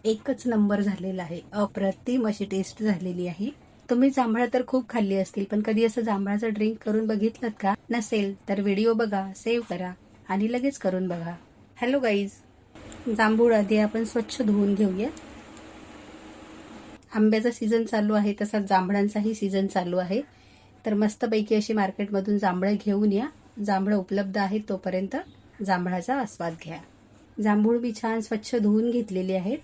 एकच नंबर झालेला आहे. अप्रतिम अशी टेस्ट झालेली आहे. तुम्ही जांभळं तर खूप खाल्ली असतील, पण कधी असं जांभळाचं ड्रिंक करून बघितलं का? नसेल तर व्हिडिओ बघा, सेव्ह करा आणि लगेच करून बघा. हॅलो गाईज, जांभूळ आधी आपण स्वच्छ धुवून घेऊया. आंब्याचा सीझन चालू आहे, तसाच जांभळांचाही सीझन चालू आहे. तर मस्तपैकी अशी मार्केटमधून जांभळं घेऊन या. जांभळं उपलब्ध आहेत तोपर्यंत जांभळाचा आस्वाद घ्या. जांभूळ मी छान स्वच्छ धुवून घेतलेली आहेत.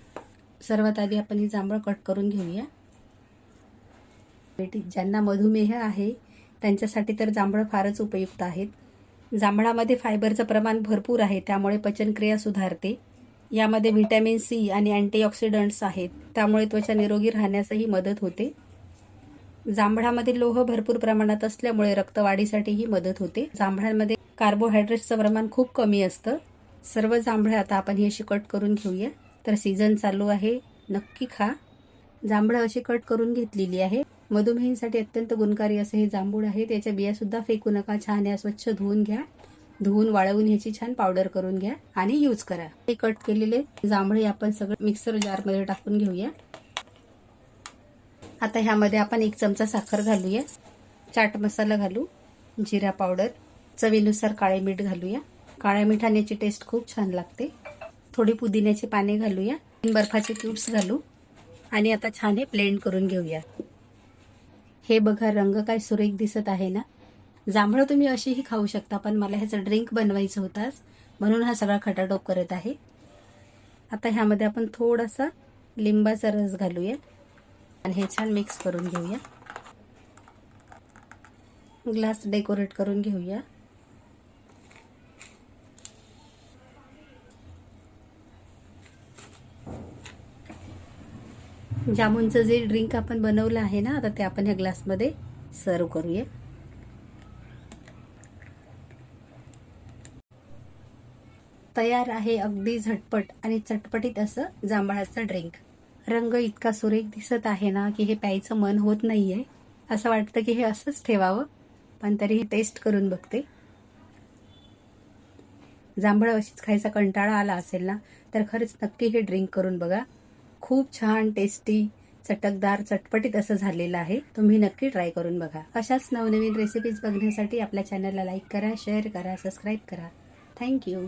सर्वात आधी आपण ही जांभळं कट करून घेऊया. ज्यांना मधुमेह आहे त्यांच्यासाठी तर जांभळं फारच उपयुक्त आहेत. जांभळामध्ये फायबरचं प्रमाण भरपूर आहे, त्यामुळे पचनक्रिया सुधारते. यामध्ये व्हिटॅमिन सी आणि अँटीऑक्सिडंट्स आहेत, त्यामुळे त्वचा निरोगी राहण्यासही मदत होते. जांभळामध्ये लोह भरपूर प्रमाणात असल्यामुळे रक्तवाढीसाठीही मदत होते. जांभळांमध्ये कार्बोहायड्रेट्सचं प्रमाण खूप कमी असतं. सर्व जांभळं आता आपण ही अशी कट करून घेऊया. तर सीझन चालू आहे, नक्की खा. जांभळं अशी कट करून घेतलेली आहे. मधुमेहींसाठी अत्यंत गुणकारी असे हे जांभूळ आहे. त्याच्या बिया सुद्धा फेकू नका. छान या स्वच्छ धुवून घ्या. धुवून वाळवून ह्याची छान पावडर करून घ्या आणि यूज करा. हे कट केलेले जांभळे आपण सगळं मिक्सर जारमध्ये टाकून घेऊया. आता ह्यामध्ये आपण 1 चमचा साखर घालूया. चाट मसाला घालू, जिरा पावडर, चवीनुसार काळे मीठ घालूया. काळ्या मिठाने याची टेस्ट खूप छान लागते. थोडी पुदिन्याची पाने घालूया. बर्फाचे क्यूब्स घालू आणि आता छान हे ब्लेंड करून घेऊया. हे बघा, रंग काय सुरेख दिसत आहे ना. जांभळं तुम्ही अशीही खाऊ शकता, पण मला ह्याचं ड्रिंक बनवायचं होतं म्हणून हा सगळा खटाटोप करत आहे. आता ह्यामध्ये आपण थोडासा लिंबाचा रस घालूया आणि हे छान मिक्स करून घेऊया. ग्लास डेकोरेट करून घेऊया. जामुनचं जे ड्रिंक आपण बनवलं आहे ना, आता ते आपण ह्या ग्लासमध्ये सर्व करूया. तयार आहे अगदी झटपट आणि चटपटीत असं जांभळाचं ड्रिंक. रंग इतका सुरेख दिसत आहे ना की हे प्यायचं मन होत नाहीये. असं वाटतं की हे असंच ठेवावं, पण तरीही टेस्ट करून बघते. जांभळं अशीच खायचा कंटाळा आला असेल ना, तर खरंच नक्की हे ड्रिंक करून बघा. खूप छान, टेस्टी, चटकदार, चटपटीत असं झालेलं आहे. तुम्ही नक्की ट्राय करून बघा. अशाच नवनवीन रेसिपीज बघण्यासाठी आपल्या चॅनलला लाईक करा, शेअर करा, सबस्क्राईब करा. थँक्यू.